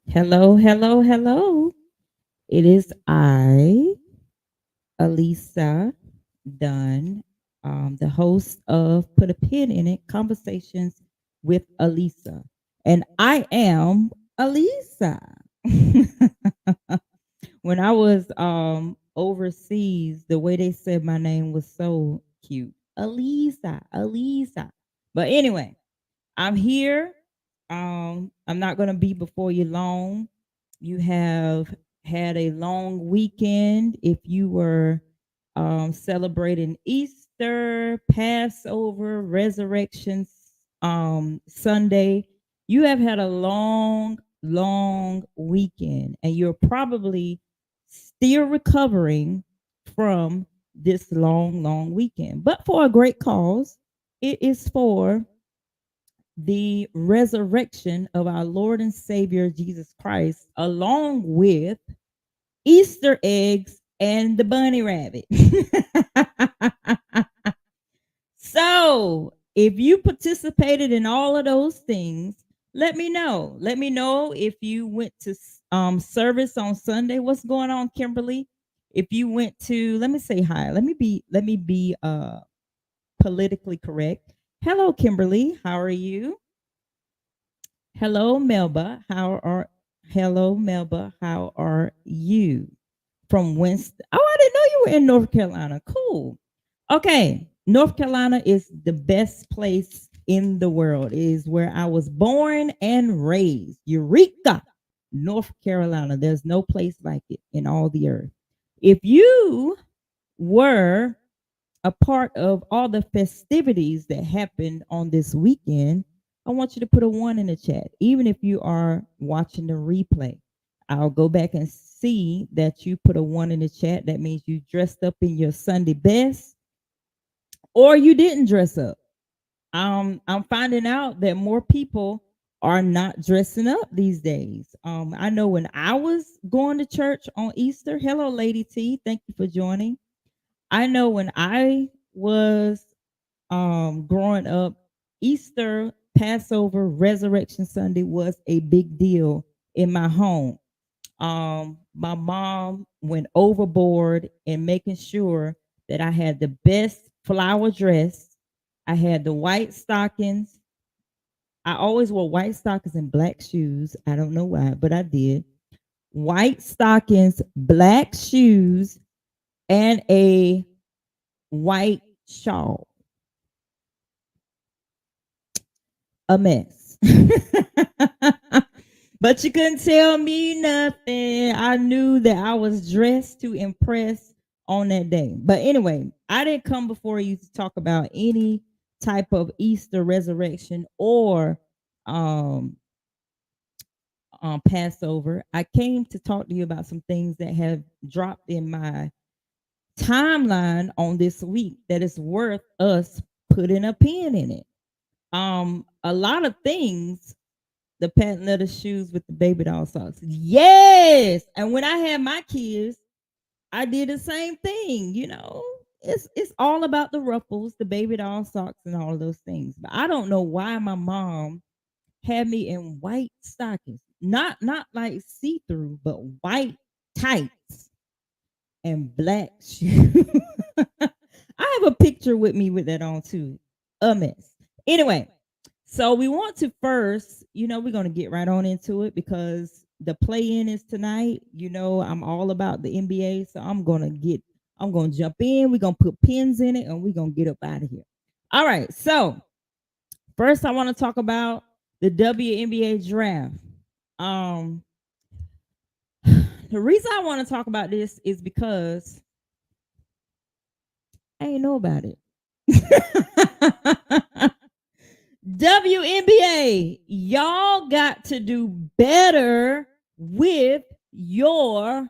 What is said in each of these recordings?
Hello, hello, hello. It is I, Alisa Dunn, the host of Put a Pin in It Conversations with Alisa. And I am Alisa. When I was overseas, the way they said my name was so cute. Alisa, Alisa. But anyway, I'm here. I'm not going to be before you long. You have had a long weekend. If you were celebrating Easter, Passover, Resurrection Sunday, you have had a long, long weekend, and you're probably still recovering from this long, long weekend. But for a great cause, it is for the resurrection of our Lord and Savior Jesus Christ, along with Easter eggs and the bunny rabbit. So, if you participated in all of those things, let me know. Let me know if you went to service on Sunday. What's going on, Kimberly? If you went to, let me say hi. Let me be politically correct. Hello, Kimberly. How are you? Hello, Melba. Hello, Melba? How are you? From Winston. Oh, I didn't know you were in North Carolina. Cool. Okay, North Carolina is the best place in the world. It is where I was born and raised. Eureka, North Carolina. There's no place like it in all the earth. If you were a part of all the festivities that happened on this weekend, I want you to put a one in the chat, even if you are watching the replay. I'll go back and see that you put a one in the chat. That means you dressed up in your Sunday best or you didn't dress up. I'm finding out that more people are not dressing up these days. I know when I was going to church on Easter, hello, Lady T, thank you for joining. I know when I was growing up, Easter, Passover, Resurrection Sunday was a big deal in my home. My mom went overboard in making sure that I had the best flower dress. I had the white stockings. I always wore white stockings and black shoes. I don't know why, but I did. White stockings, black shoes, and a white shawl. A mess. But you couldn't tell me nothing. I knew that I was dressed to impress on that day. But anyway, I didn't come before you to talk about any type of Easter resurrection or um, Passover. I came to talk to you about some things that have dropped in my timeline on this week that is worth us putting a pin in it. A lot of things, the patent leather shoes with the baby doll socks. Yes. And when I had my kids, I did the same thing, you know. It's all about the ruffles, the baby doll socks, and all of those things. But I don't know why my mom had me in white stockings. Not like see-through, but white tights and black shoes. I have a picture with me with that on too. A mess. Anyway, so we want to first, we're going to get right on into it because the play-in is tonight. I'm all about the NBA, so I'm going to jump in. We're going to put pins in it and we're going to get up out of here. All right. So, first I want to talk about the WNBA draft. Um the reason I want to talk about this is because I ain't know about it. WNBA, y'all got to do better with your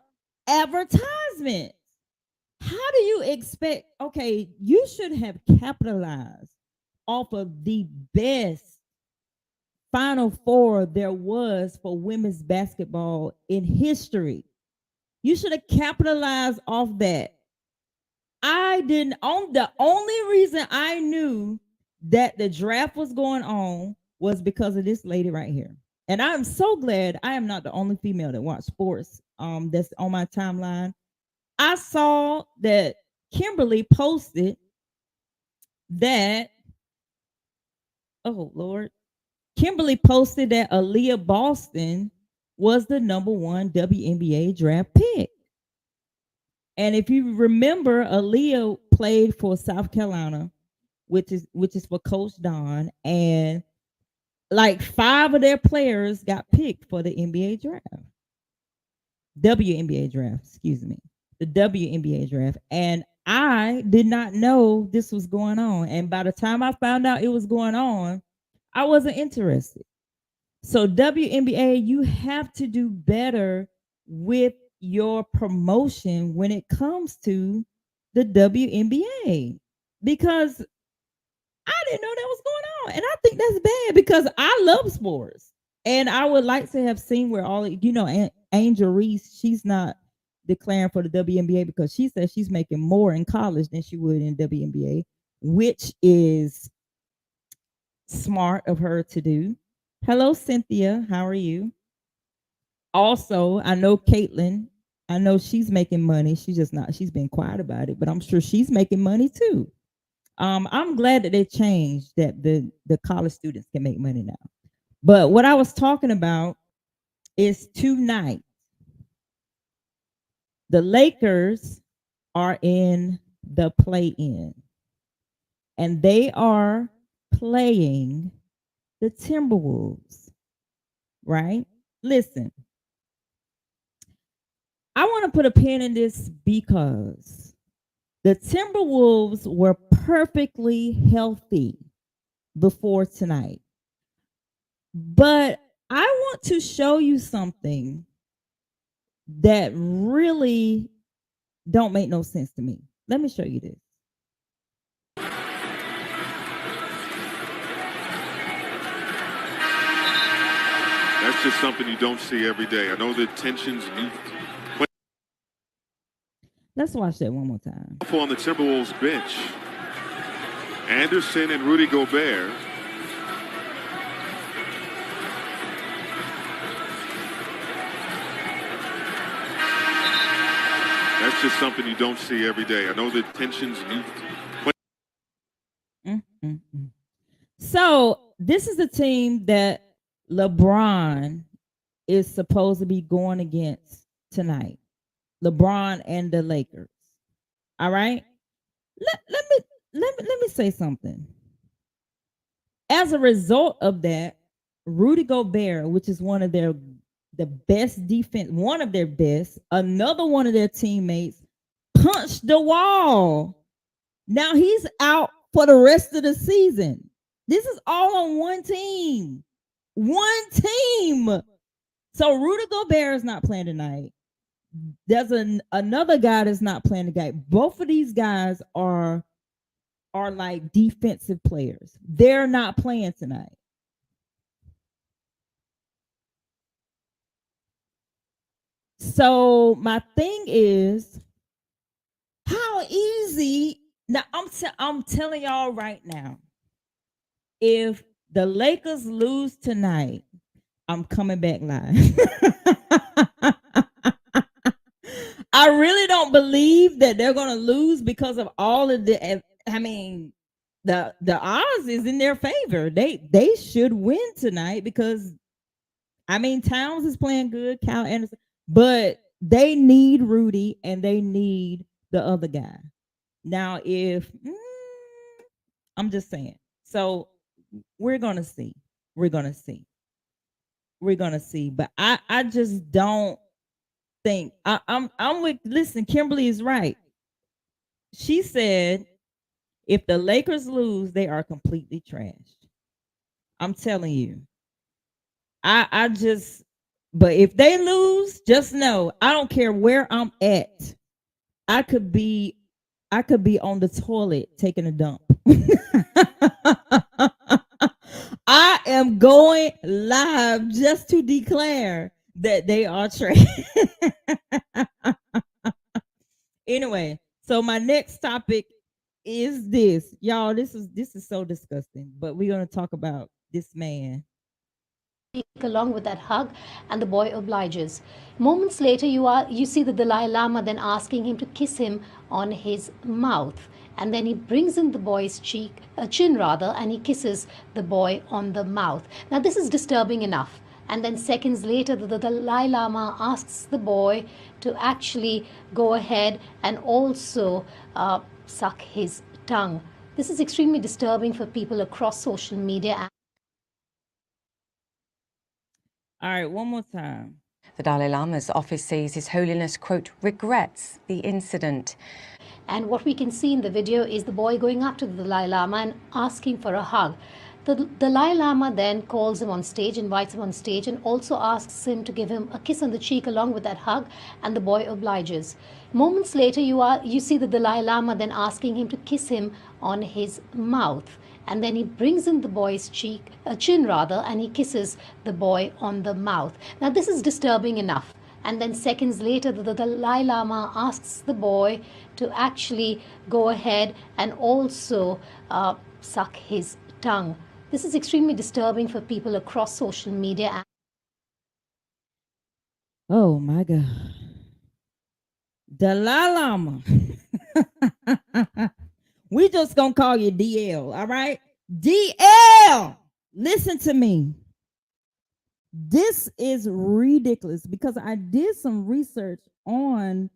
advertisement. How do you expect? Okay, you should have capitalized off of the best Final Four there was for women's basketball in history. You should have capitalized off that. I didn't on the only reason I knew that the draft was going on was because of this lady right here. And I'm so glad I am not the only female that watch sports. That's on my timeline. I saw that Kimberly posted that. Oh Lord, Kimberly posted that Aaliyah Boston was the number one WNBA draft pick. And if you remember, Aaliyah played for South Carolina, which is for Coach Don, and like five of their players got picked for the NBA draft. WNBA draft, excuse me. The WNBA draft. And I did not know this was going on. And by the time I found out it was going on, I wasn't interested. So WNBA, you have to do better with your promotion when it comes to the WNBA, because I didn't know that was going on, and I think that's bad because I love sports, and I would like to have seen where Angel Reese, she's not declaring for the WNBA because she says she's making more in college than she would in WNBA, which is smart of her to do. Hello, Cynthia. How are you? Also, I know Caitlin. I know she's making money. She's just not. She's been quiet about it, but I'm sure she's making money too. I'm glad that they changed that the college students can make money now. But what I was talking about is tonight. The Lakers are in the play-in, and they are playing the Timberwolves, right? Listen, I want to put a pin in this because the Timberwolves were perfectly healthy before tonight. But I want to show you something that really don't make no sense to me. Let me show you this. That's just something you don't see every day. I know the tensions. Let's watch that one more time. On the Timberwolves bench, Anderson and Rudy Gobert. That's just something you don't see every day. I know the tensions. So this is the team that LeBron is supposed to be going against tonight. LeBron and the Lakers. All right. Let me say something. As a result of that, Rudy Gobert, which is one of the best defense, one of their best, another one of their teammates punched the wall. Now he's out for the rest of the season. This is all on one team. One team. So Rudy Gobert is not playing tonight. There's another guy that's not playing tonight. Both of these guys are like defensive players. They're not playing tonight. So my thing is, how easy? Now I'm telling y'all right now, if the Lakers lose tonight, I'm coming back live. I really don't believe that they're going to lose because of all of the. I mean, the odds is in their favor. They should win tonight because, I mean, Towns is playing good, Cal Anderson, but they need Rudy and they need the other guy. Now, if I'm just saying, so we're gonna see, we're gonna see, we're gonna see. But I just don't think I'm with. Listen, Kimberly is right. She said if the Lakers lose, they are completely trashed. I'm telling you. I just, but if they lose, just know I don't care where I'm at. I could be on the toilet taking a dump. I am going live just to declare that they are trash. Anyway, so my next topic is this. Y'all, this is so disgusting, but we're going to talk about this man. along with that hug, and the boy obliges. Moments later, you see the Dalai Lama then asking him to kiss him on his mouth, and then he brings in the boy's chin rather, and he kisses the boy on the mouth. Now this is disturbing enough. And then seconds later, the Dalai Lama asks the boy to actually go ahead and also suck his tongue. This is extremely disturbing for people across social media. All right, one more time. The Dalai Lama's office says His Holiness, quote, regrets the incident. And what we can see in the video is the boy going up to the Dalai Lama and asking for a hug. The Dalai Lama then calls him on stage, invites him on stage, and also asks him to give him a kiss on the cheek along with that hug, and the boy obliges. Moments later, you see the Dalai Lama then asking him to kiss him on his mouth, and then he brings in the boy's chin rather, and he kisses the boy on the mouth. Now this is disturbing enough. And then seconds later, the Dalai Lama asks the boy to actually go ahead and also suck his tongue. This is extremely disturbing for people across social media. Oh my God. Dalai Lama. We just gonna call you DL, all right? DL, listen to me. This is ridiculous because I did some research on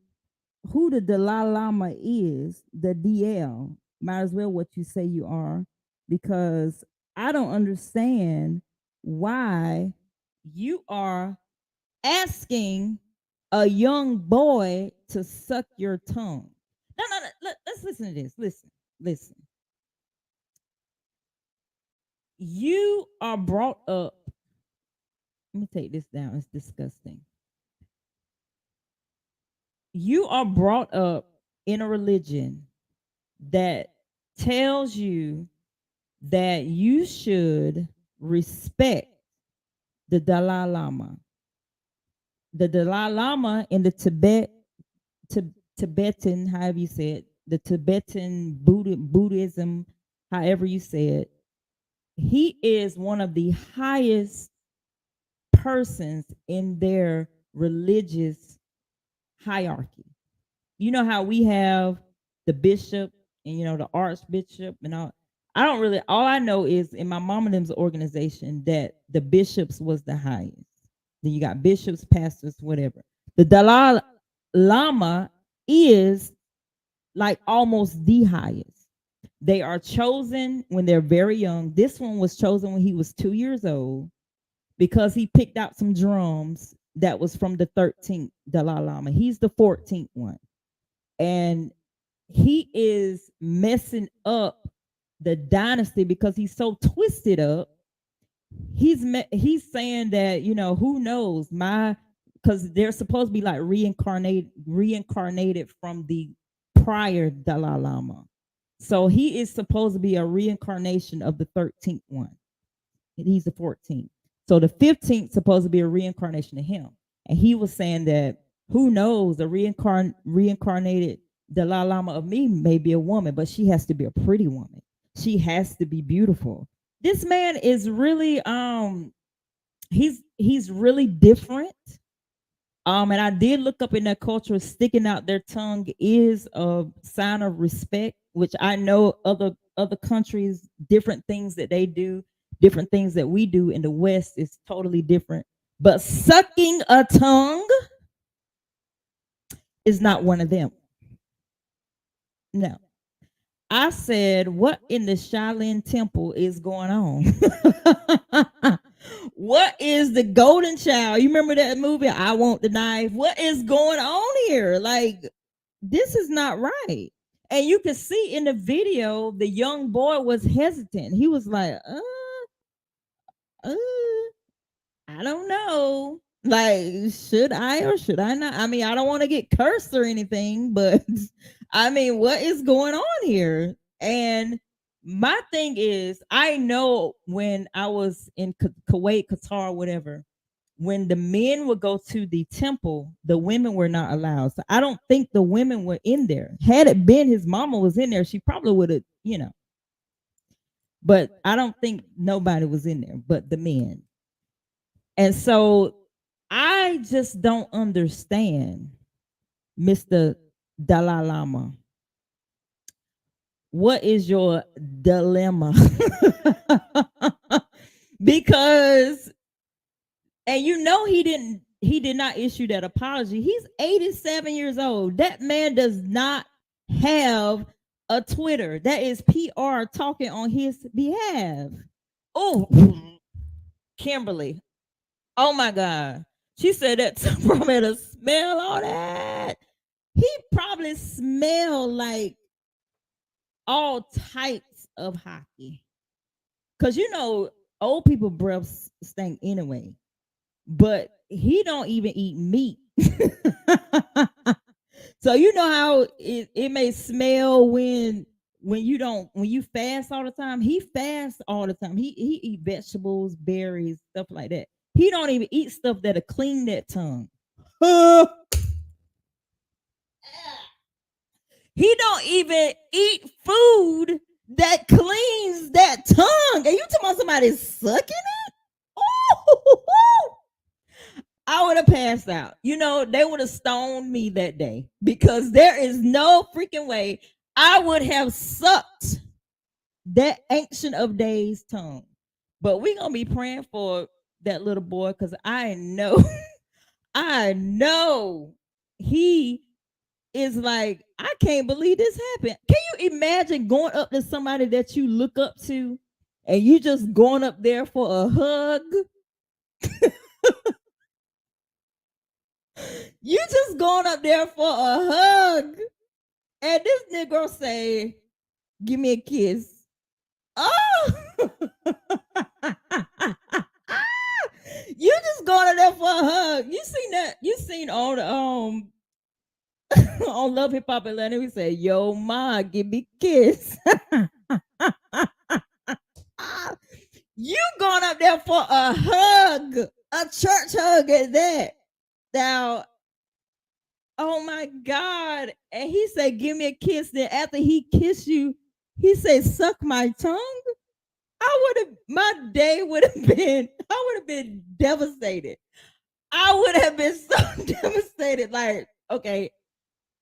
who the Dalai Lama is, the DL. Might as well what you say you are, because I don't understand why you are asking a young boy to suck your tongue. No. Let's listen to this. Listen. You are brought up. Let me take this down. It's disgusting. You are brought up in a religion that tells you that you should respect the Dalai Lama. The Dalai Lama in the Tibetan, however you say it, the Tibetan Buddhism, however you say it, he is one of the highest persons in their religious hierarchy. You know how we have the bishop and the archbishop and all. I don't really. All I know is in my mom and them's organization that the bishops was the highest. Then you got bishops, pastors, whatever. The Dalai Lama is like almost the highest. They are chosen when they're very young. This one was chosen when he was 2 years old because he picked out some drums that was from the 13th Dalai Lama. He's the 14th one. And he is messing up the dynasty because he's so twisted up. He's saying that, who knows, because they're supposed to be like reincarnated from the prior Dalai Lama. So he is supposed to be a reincarnation of the 13th one. And he's the 14th. So the 15th supposed to be a reincarnation of him. And he was saying that who knows, the reincarnated Dalai Lama of me may be a woman, but she has to be a pretty woman. She has to be beautiful. This man is really he's really different. And I did look up in that culture, sticking out their tongue is a sign of respect, which I know other countries, different things that they do, different things that we do in the West is totally different. But sucking a tongue is not one of them. No. I said, what in the Shaolin Temple is going on? What is the golden child? You remember that movie, I Want the Knife? What is going on here? Like, this is not right. And you can see in the video, the young boy was hesitant. He was like, I don't know. Like, should I or should I not? I mean, I don't want to get cursed or anything, but I mean, what is going on here? And my thing is, I know when I was in Kuwait, Qatar, whatever, when the men would go to the temple, the women were not allowed. So I don't think the women were in there. Had it been his mama was in there, she probably would have. But I don't think nobody was in there but the men. And so I just don't understand, Mr. Dalai Lama. What is your dilemma? Because, and he did not issue that apology. He's 87 years old. That man does not have a Twitter. That is PR talking on his behalf. Oh, Kimberly. Oh my God. She said that probably to smell all that. He probably smelled like all types of hockey. Cause old people breaths stink anyway. But he don't even eat meat. So you know how it may smell when you fast all the time. He fasts all the time. He eat vegetables, berries, stuff like that. He don't even eat stuff that'll clean that tongue. He don't even eat food that cleans that tongue. And you talking about somebody sucking it? Oh, I would have passed out. They would have stoned me that day because there is no freaking way I would have sucked that Ancient of Days tongue. But we're going to be praying for that little boy because I know, I know he is like, I can't believe this happened. Can you imagine going up to somebody that you look up to and you just going up there for a hug? You just going up there for a hug. And this nigga say, give me a kiss. Oh! You just going up there for a hug. You seen that? You seen on on Love Hip Hop Atlanta, we say, yo ma, give me a kiss. You going up there for a hug, a church hug at that. Now, oh my God. And he said, give me a kiss. Then after he kissed you, he said, suck my tongue. My day would have been, I would have been devastated. I would have been so devastated. Like, okay,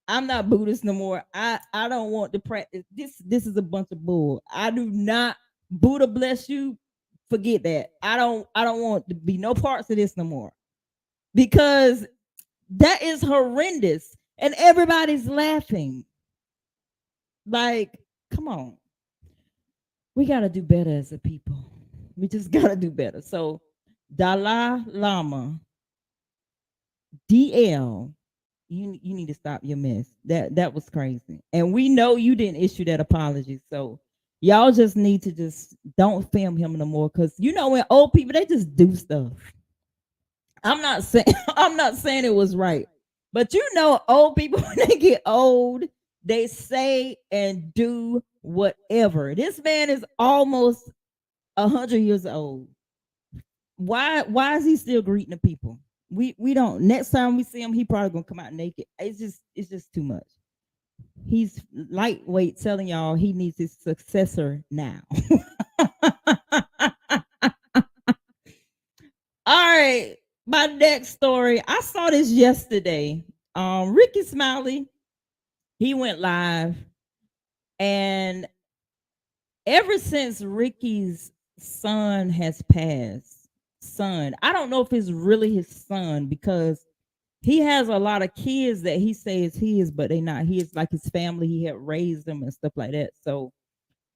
I'm not Buddhist no more. I don't want to practice. This is a bunch of bull. I do not, Buddha bless you. Forget that. I don't want to be no parts of this no more. Because that is horrendous. And everybody's laughing. Like, come on. We got to do better as a people. We just got to do better. So, Dalai Lama, DL, you need to stop your mess. That was crazy. And we know you didn't issue that apology. So, y'all just need to just don't film him no more. Because, when old people, they just do stuff. I'm not saying it was right. But old people, when they get old, they say and do whatever. This man is almost 100 years old. Why is he still greeting the people? We don't. Next time we see him, he probably gonna come out naked. It's just too much. He's lightweight, telling y'all he needs his successor now. All right, my next story. I saw this yesterday. Ricky Smiley, he went live, and ever since Ricky's son has passed, I don't know if it's really his son because he has a lot of kids that he says his, but they not his. Like his family, he had raised them and stuff like that. So,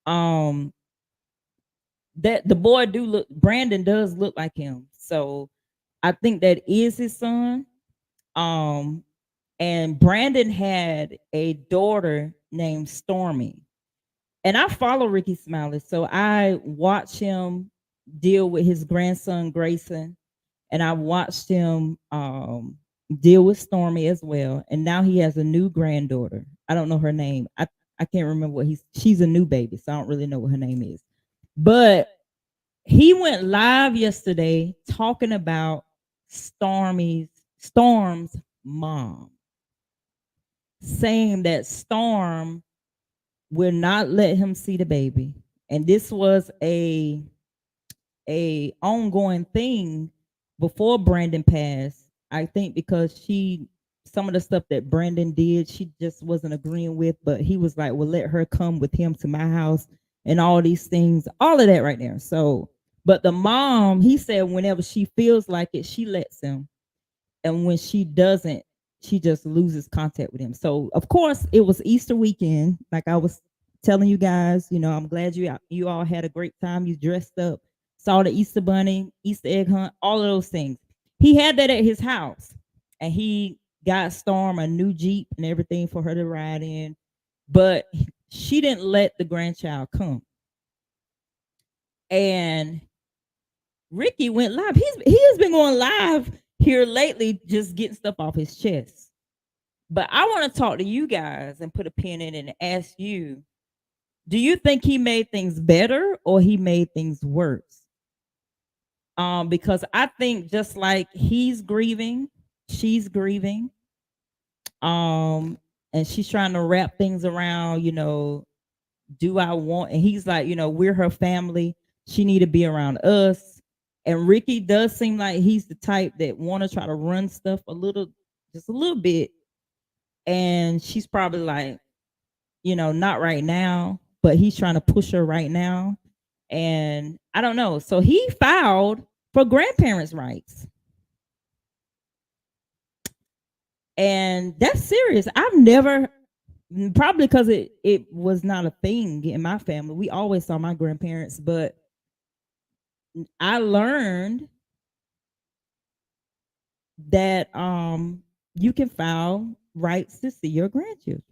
that the boy Brandon does look like him. So, I think that is his son. And Brandon had a daughter named Stormy. And I follow Ricky Smiley, so I watch him deal with his grandson Grayson, and I watched him deal with Stormy as well. And now he has a new granddaughter. I don't know her name. I can't remember she's a new baby, so I don't really know what her name is. But he went live yesterday talking about Storm's mom, saying that Storm will not let him see the baby. And this was a ongoing thing before Brandon passed. I think because some of the stuff that Brandon did, she just wasn't agreeing with. But he was like, "Well, let her come with him to my house," and all these things, all of that right there. So, but the mom, he said, whenever she feels like it, she lets him, and when she doesn't, she just loses contact with him. So, of course, it was Easter weekend, like I was telling you guys. I'm glad you all had a great time. You dressed up, saw the Easter bunny, Easter egg hunt, all of those things. He had that at his house, and he got Storm a new Jeep and everything for her to ride in, but she didn't let the grandchild come. And Ricky went live. He has been going live here lately, just getting stuff off his chest. But I want to talk to you guys and put a pin in it and ask you, do you think he made things better or he made things worse? Because I think just like he's grieving, she's grieving. And she's trying to wrap things around, do I want, and he's like, we're her family. She need to be around us. And Ricky does seem like he's the type that want to try to run stuff just a little bit. And she's probably like, not right now, but he's trying to push her right now. And I don't know. So he filed for grandparents' rights. And that's serious. I've never, probably because it was not a thing in my family. We always saw my grandparents, but I learned that you can file rights to see your grandchildren.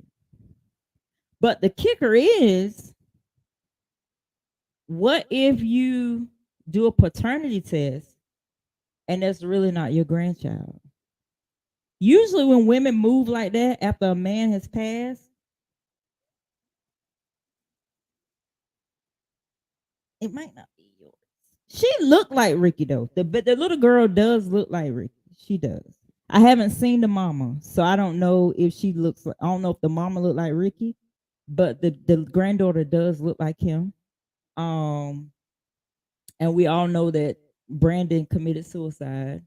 But the kicker is, what if you do a paternity test and that's really not your grandchild? Usually when women move like that after a man has passed, it might not be yours. She looked like Ricky though. The little girl does look like Ricky. She does. I haven't seen the mama, so I don't know if she looks like, I don't know if the mama looked like Ricky, but the granddaughter does look like him. And we all know that Brandon committed suicide.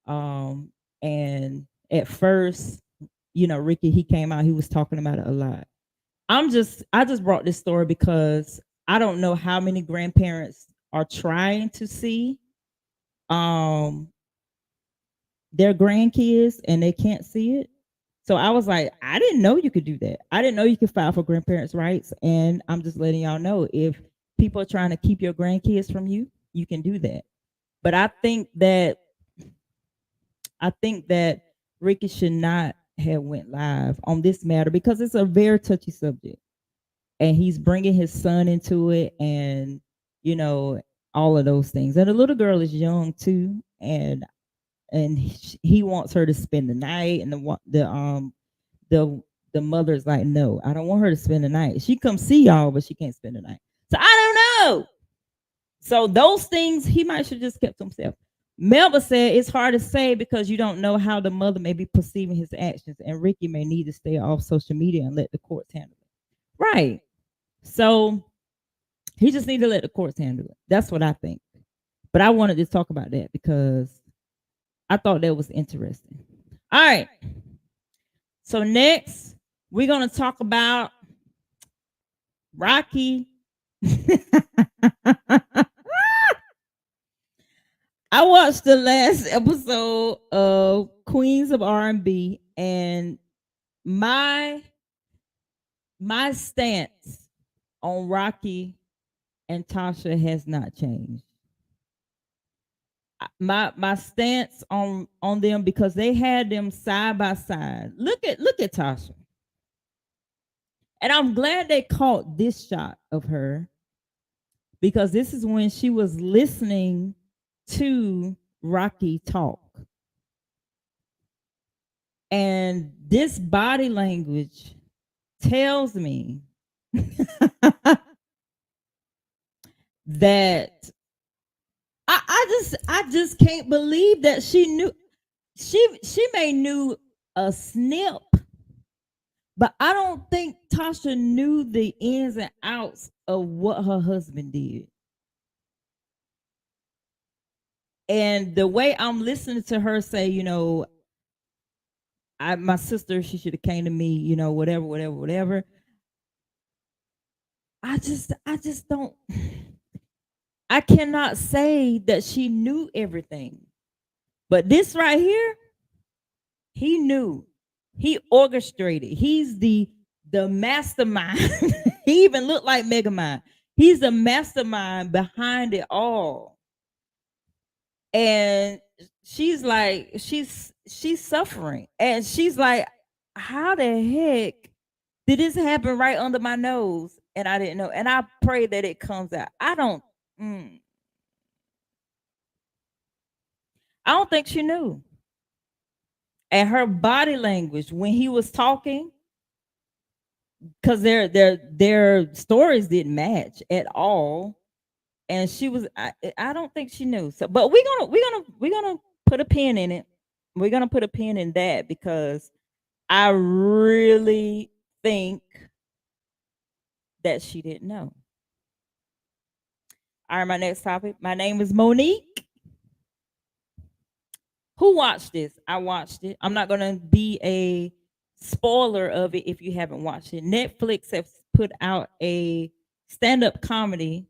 And at first, Ricky, he came out, he was talking about it a lot. I just brought this story because I don't know how many grandparents are trying to see their grandkids and they can't see it. So I was like, I didn't know you could do that. I didn't know you could file for grandparents' rights. And I'm just letting y'all know, if people are trying to keep your grandkids from you, you can do that. But I think that Ricky should not have went live on this matter because it's a very touchy subject. And he's bringing his son into it, and all of those things. And the little girl is young too, and he wants her to spend the night, and the mother's like, no, I don't want her to spend the night. She come see y'all, but she can't spend the night. So I don't know. So those things he might should just kept to himself. Melba said it's hard to say because you don't know how the mother may be perceiving his actions, and Ricky may need to stay off social media and let the courts handle it. Right. So he just need to let the courts handle it. That's what I think. But I wanted to talk about that because I thought that was interesting. All right. So next, we're going to talk about Rocky. I watched the last episode of Queens of R&B, and my stance on Rocky and Tasha has not changed. My stance on them, because they had them side by side. Look at Tasha. And I'm glad they caught this shot of her, because this is when she was listening to Rocky talk. And this body language tells me that I just can't believe that she knew. She may knew a snip, but I don't think Tasha knew the ins and outs of what her husband did. And the way I'm listening to her say, my sister, she should have came to me, whatever, whatever, whatever. I just don't. I cannot say that she knew everything, but this right here, he knew. He orchestrated. He's the mastermind. He even looked like Megamind. He's the mastermind behind it all. And she's like, she's suffering. And she's like, how the heck did this happen right under my nose? And I didn't know. And I pray that it comes out. I don't think she knew. And her body language when he was talking, because their stories didn't match at all. And she was, I don't think she knew. So, but we're gonna put a pin in it. We're gonna put a pin in that because I really think that she didn't know. All right, my next topic. My name is Monique. Who watched this? I watched it. I'm not gonna be a spoiler of it if you haven't watched it. Netflix has put out a stand-up comedy.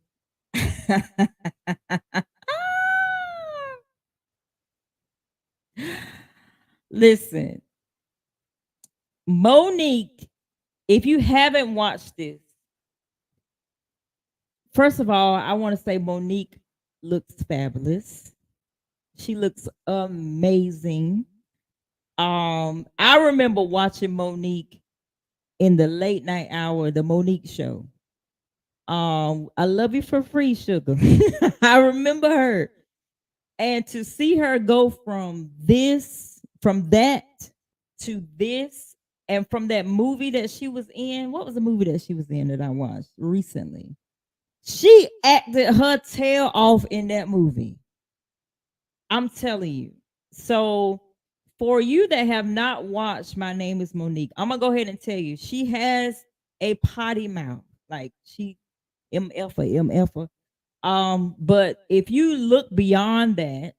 Listen, Monique, if you haven't watched this, first of all, I want to say Monique looks fabulous. She looks amazing. I remember watching Monique in the late night hour, the Monique show. I love you for free, sugar. I remember her. And to see her go from that to this, and from that movie that she was in, what was the movie that she was in that I watched recently? She acted her tail off in that movie. I'm telling you. So, for you that have not watched My Name is Monique, I'm gonna go ahead and tell you, she has a potty mouth. Like she MF. But if you look beyond that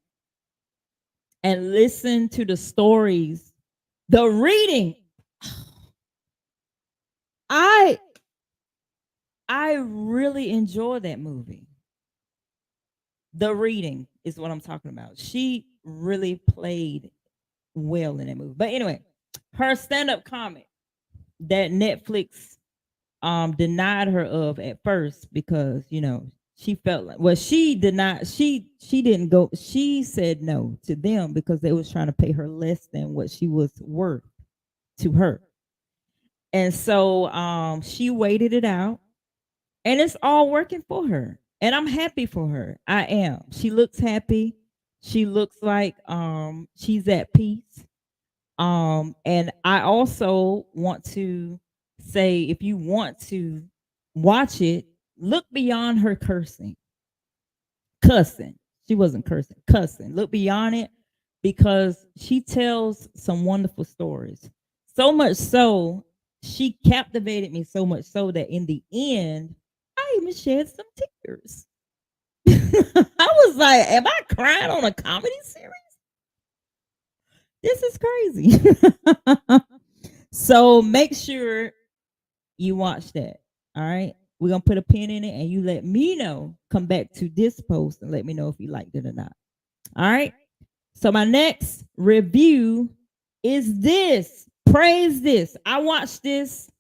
and listen to the stories, the reading, I really enjoy that movie. The reading is what I'm talking about. She really played well in that movie. But anyway, her stand-up comic that Netflix denied her of at first because she felt like, well, she did not, she didn't go, she said no to them because they was trying to pay her less than what she was worth to her. And so she waited it out, and it's all working for her. And I'm happy for her. I am. She looks happy. She looks like she's at peace. And I also want to say, if you want to watch it, look beyond her cussing. She wasn't cursing, cussing. Look beyond it because she tells some wonderful stories. So much so, she captivated me so much so that in the end, I even shed some tears. I was like, am I crying on a comedy series? This is crazy. So make sure you watch that. All right. We're going to put a pin in it and you let me know. Come back to this post and let me know if you liked it or not. All right. So my next review is this. Praise this. I watched this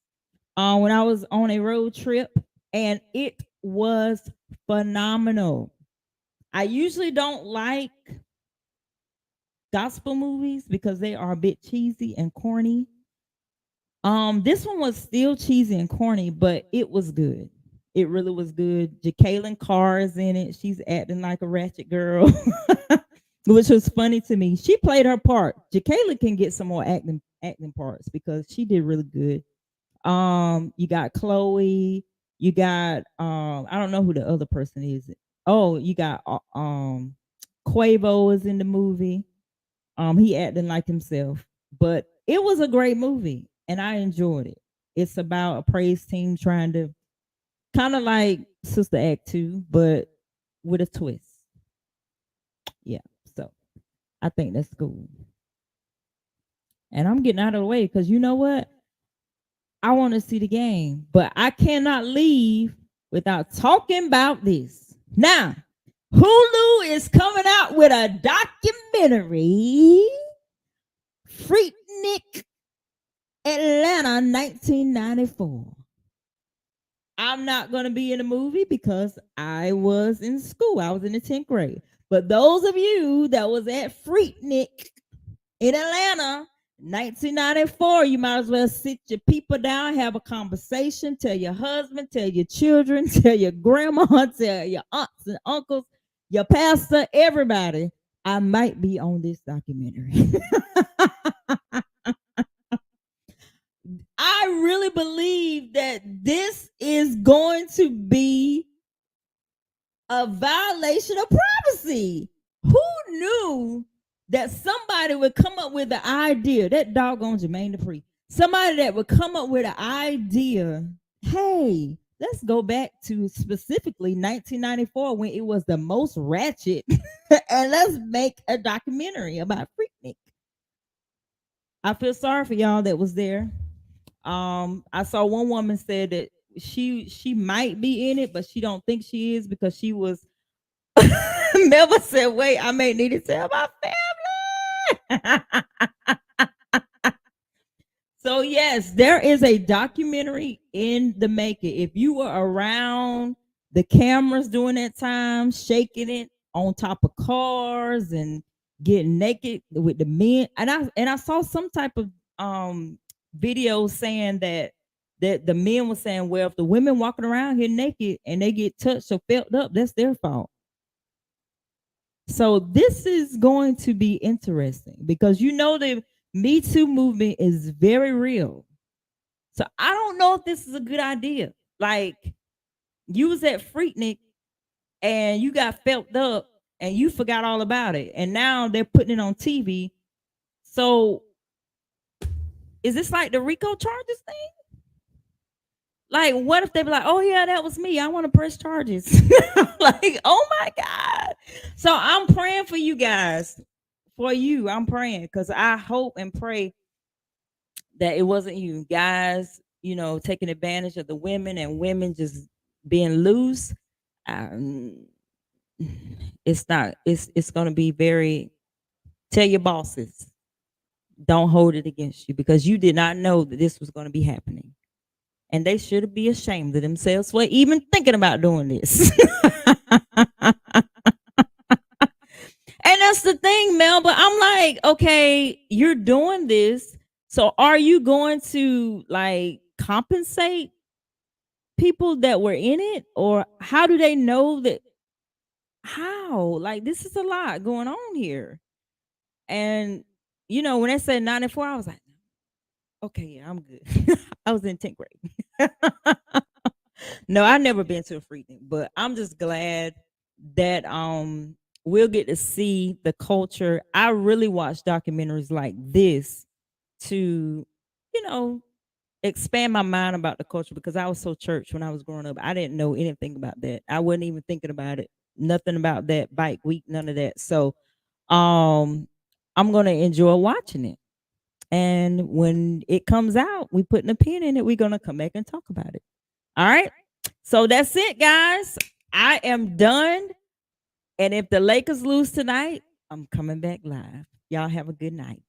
when I was on a road trip and it was phenomenal. I usually don't like gospel movies because they are a bit cheesy and corny. This one was still cheesy and corny, but it was good. It really was good. Jacqueline Carr is in it. She's acting like a ratchet girl, which was funny to me. She played her part. Jacqueline can get some more acting parts because she did really good. You got Chloe. You got I don't know who the other person is. Oh, you got Quavo is in the movie. He acting like himself, but it was a great movie and I enjoyed it. It's about a praise team trying to kind of like Sister Act 2, but with a twist. Yeah. I think that's cool. And I'm getting out of the way because you know what? I want to see the game, but I cannot leave without talking about this. Now, Hulu is coming out with a documentary, Freaknik Atlanta 1994. I'm not going to be in the movie because I was in school. I was in the 10th grade. But those of you that was at Freaknik in Atlanta, 1994, you might as well sit your people down, have a conversation, tell your husband, tell your children, tell your grandma, tell your aunts and uncles, your pastor, everybody. I might be on this documentary. I really believe that this is going to be a violation of privacy. Who knew that somebody would come up with the idea, that doggone Jermaine Dupri, somebody that would come up with an idea, hey, let's go back to specifically 1994 when it was the most ratchet, and let's make a documentary about Freaknik. I feel sorry for y'all that was there. I saw one woman said that she might be in it, but she don't think she is because she was. Melba said, "Wait, I may need to tell my family." So yes, there is a documentary in the making. If you were around the cameras during that time, shaking it on top of cars and getting naked with the men, and I saw some type of video saying that the men were saying, well, if the women walking around here naked and they get touched or felt up, that's their fault. So this is going to be interesting because you know the Me Too movement is very real. So I don't know if this is a good idea. Like you was at Freaknik and you got felt up and you forgot all about it. And now they're putting it on TV. So is this like the RICO charges thing? Like, what if they be like, oh yeah, that was me. I want to press charges. Like, oh my God. So I'm praying for you guys. For you, I'm praying because I hope and pray that it wasn't you guys, you know, taking advantage of the women and women just being loose. Um, it's not, it's gonna be very, tell your bosses, don't hold it against you because you did not know that this was gonna be happening. And they should be ashamed of themselves for even thinking about doing this. And that's the thing, Mel. But I'm like, okay, you're doing this. So are you going to like compensate people that were in it? Or how do they know that? How? Like, this is a lot going on here. And, you know, when they said 94, I was like, okay, yeah, I'm good. I was in 10th grade. No, I've never been to a Freaknik, but I'm just glad that we'll get to see the culture. I really watch documentaries like this to, you know, expand my mind about the culture because I was so church when I was growing up. I didn't know anything about that. I wasn't even thinking about it. Nothing about that bike week, none of that. So I'm gonna enjoy watching it. And when it comes out, we putting a pin in it. We're gonna come back and talk about it. All right. So that's it, guys. I am done. And if the Lakers lose tonight, I'm coming back live. Y'all have a good night.